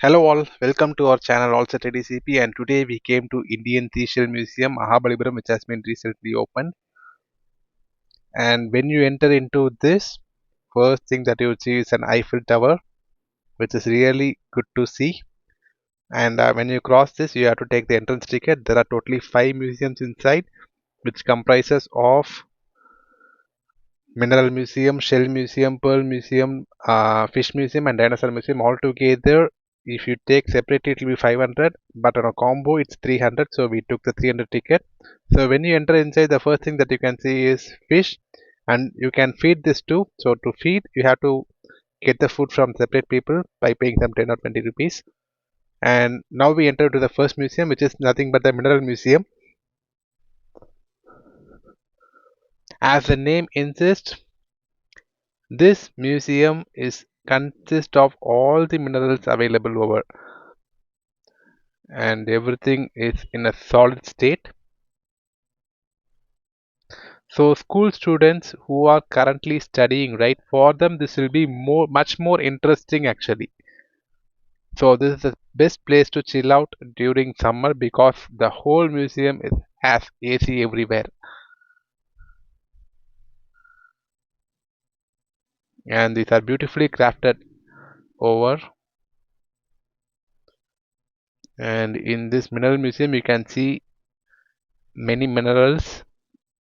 Hello all, welcome to our channel All Set DCP, and today we came to Indian Seashell Museum, Mahapalipuram, which has been recently opened. And when you enter into this, first thing that you will see is an Eiffel Tower, which is really good to see. And when you cross this, you have to take the entrance ticket. There are totally 5 museums inside, which comprises of Mineral Museum, Shell Museum, Pearl Museum, Fish Museum, and Dinosaur Museum. All together, if you take separately, it will be 500, but on a combo, it's 300. So we took the 300 ticket. So when you enter inside, the first thing that you can see is fish, and you can feed this too. So to feed, you have to get the food from separate people by paying them 10 or 20 rupees. And now we enter to the first museum, which is nothing but the Mineral Museum. As the name insists, this museum is consists of all the minerals available over, and everything is in a solid state. So school students who are currently studying, right, for them this will be much more interesting actually. So this is the best place to chill out during summer because the whole museum has AC everywhere, and these are beautifully crafted over. And in this mineral museum you can see many minerals,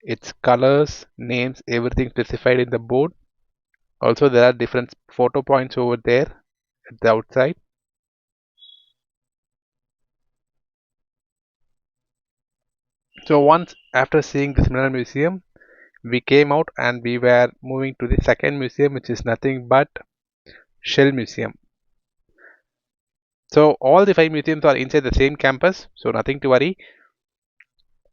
its colors, names, everything specified in the board. Also, there are different photo points over there at the outside. So once after seeing this mineral museum, we came out and we were moving to the second museum, which is nothing but Shell Museum. So all the 5 museums are inside the same campus, so nothing to worry.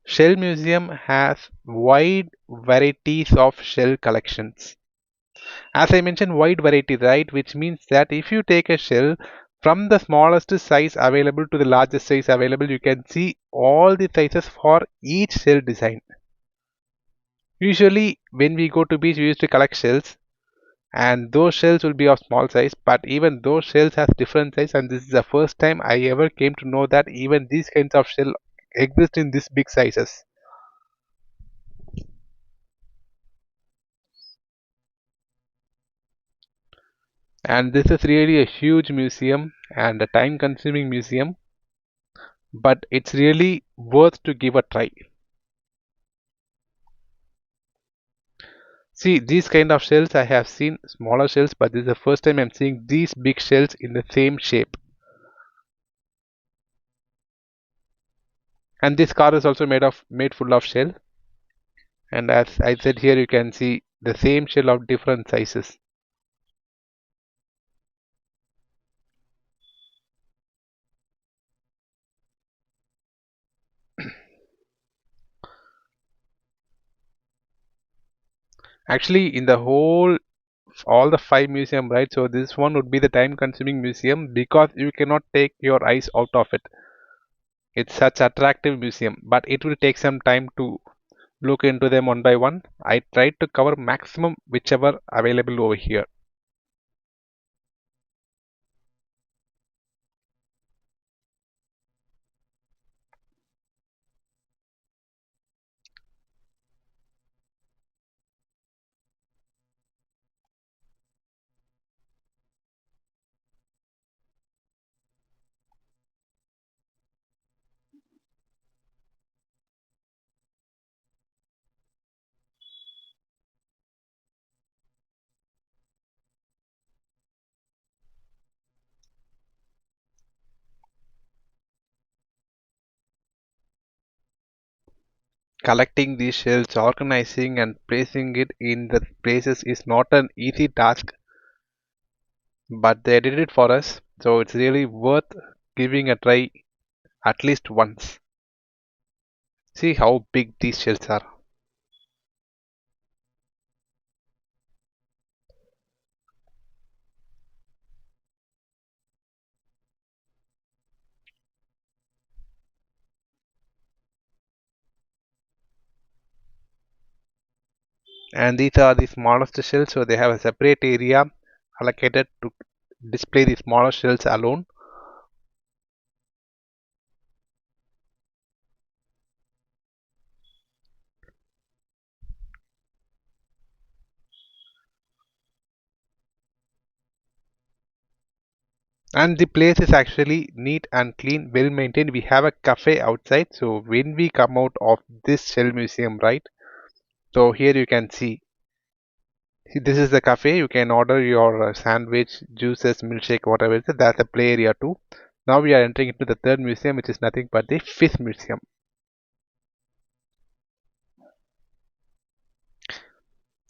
Shell Museum has wide varieties of shell collections. As I mentioned, wide variety, right? Which means that if you take a shell from the smallest size available to the largest size available, you can see all the sizes for each shell design. Usually, when we go to beach, we used to collect shells, and those shells will be of small size. But even those shells has different size, and this is the first time I ever came to know that even these kinds of shell exist in this big sizes. And this is really a huge museum and a time-consuming museum, but it's really worth to give a try. See, these kind of shells I have seen smaller shells, but this is the first time I'm seeing these big shells in the same shape. And this car is also made full of shell. And as I said here, you can see the same shell of different sizes. Actually, in the whole all the 5 museum, right? So this one would be the time-consuming museum because you cannot take your eyes out of it. It's such attractive museum, but it will take some time to look into them one by one. I tried to cover maximum whichever available over here. Collecting these shells, organizing and placing it in the places is not an easy task, but they did it for us. So it's really worth giving a try at least once. See how big these shells are. And these are the smallest shells, so they have a separate area allocated to display the smaller shells alone. And the place is actually neat and clean, well maintained. We have a cafe outside. So when we come out of this shell museum, right? So here you can see. This is the cafe. You can order your sandwich, juices, milkshake, whatever it is. That's a play area too. Now we are entering into the third museum, which is nothing but the fish museum.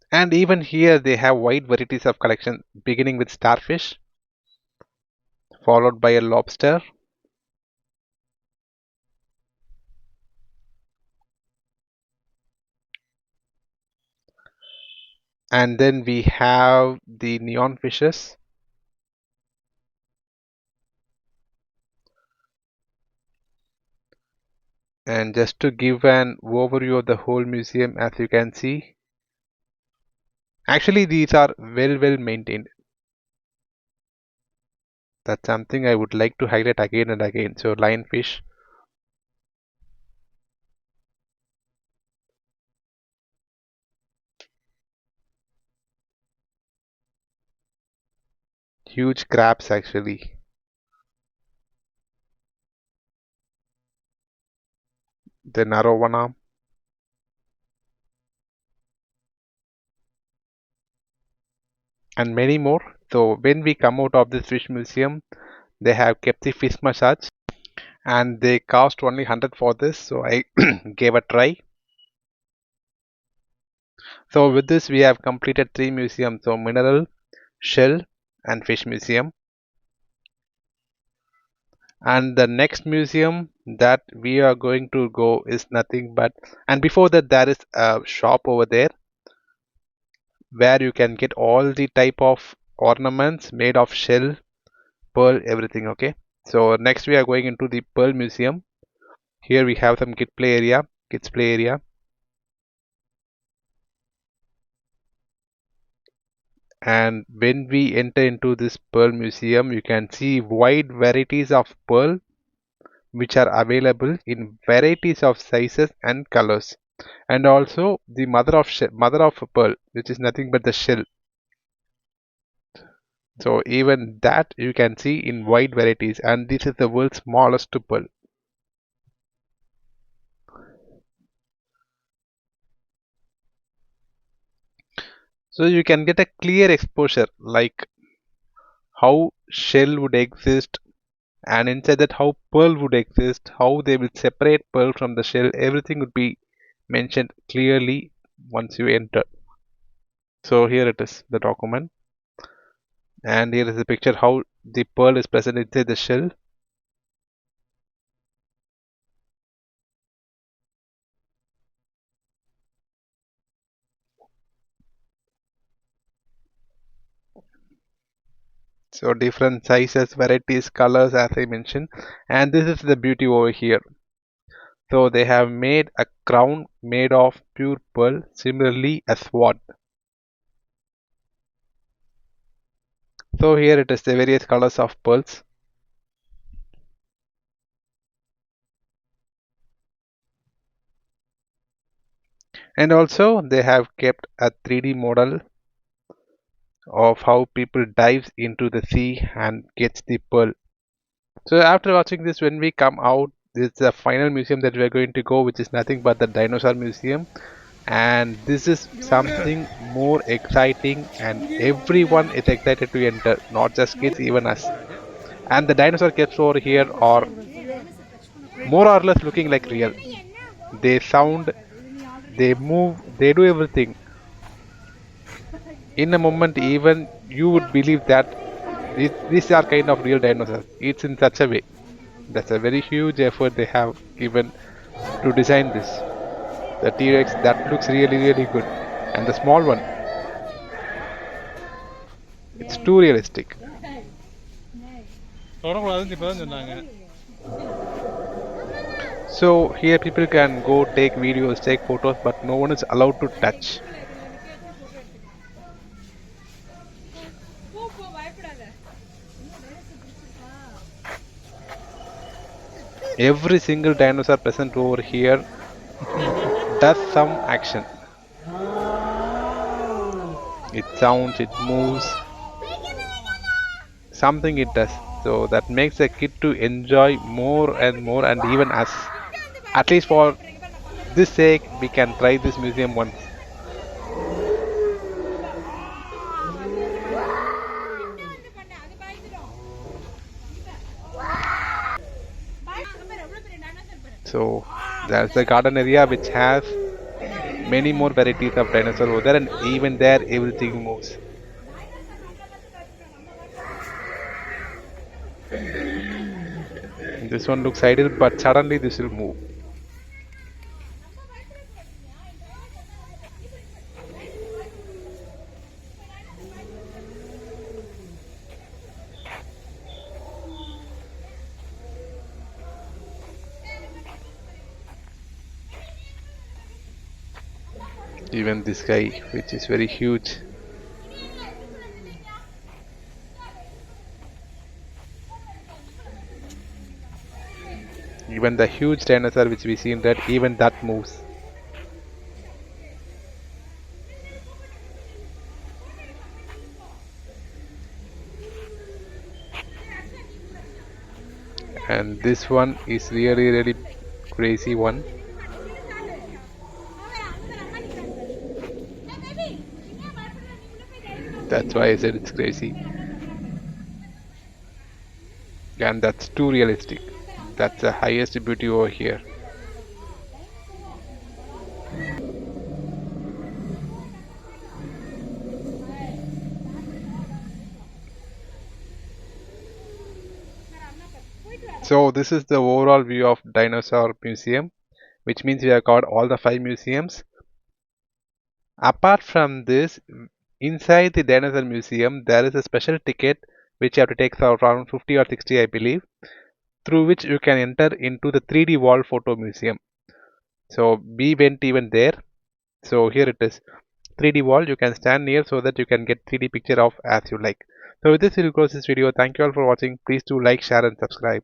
And even here they have wide varieties of collection, beginning with starfish, followed by a lobster, and then we have the neon fishes. And just to give an overview of the whole museum, as you can see, actually these are well maintained. That's something I would like to highlight again and again. So lionfish, huge crabs actually, the arowana, and many more. So when we come out of this fish museum, they have kept the fish massage, and they cost only 100 for this. So I gave a try. So with this, we have completed three museums. So mineral, shell, and fish museum. And the next museum that we are going to go is nothing but, and before that there is a shop over there where you can get all the type of ornaments made of shell, pearl, everything. Okay, so next we are going into the pearl museum. Here we have some kids play area. And when we enter into this pearl museum, you can see wide varieties of pearl which are available in varieties of sizes and colors. And also the mother of pearl, which is nothing but the shell. So even that you can see in wide varieties, and this is the world's smallest pearl. So you can get a clear exposure like how shell would exist, and inside that how pearl would exist, how they will separate pearl from the shell. Everything would be mentioned clearly once you enter. So here it is, the document, and here is the picture how the pearl is present inside the shell. So different sizes, varieties, colors, as I mentioned, and this is the beauty over here. So they have made a crown made of pure pearl, similarly a sword. So here it is, the various colors of pearls. And also they have kept a 3D model of how people dives into the sea and gets the pearl. So after watching this, when we come out, this is the final museum that we are going to go, which is nothing but the dinosaur museum. And this is something more exciting, and everyone is excited to enter, not just kids, even us. And the dinosaur caves over here are more or less looking like real. They sound, they move, they do everything. In a moment, even you would believe that these are kind of real dinosaurs. It's in such a way. That's a very huge effort they have given to design this. The T-Rex that looks really good, and the small one, it's too realistic. So here people can go take videos, take photos, but no one is allowed to touch. Every single dinosaur present over here does some action. It sounds, it moves, something it does. So that makes a kid to enjoy more and more, and even us. At least for this sake, we can try this museum once. So there's the garden area which has many more varieties of dinosaur over there, and even there everything moves. This one looks idle, but suddenly this will move. Even this guy, which is very huge. Even the huge dinosaur which we see in that, even that moves. And this one is really crazy one. That's why I said it's crazy. And that's too realistic. That's the highest beauty over here. So this is the overall view of dinosaur museum, which means we have got all the 5 museums. Apart from this, inside the dinosaur museum, there is a special ticket which you have to take for around 50 or 60, I believe, through which you can enter into the 3D wall photo museum. So we went even there. So here it is, 3D wall. You can stand near so that you can get 3D picture of as you like. So with this, we'll close this video. Thank you all for watching. Please do like, share, and subscribe.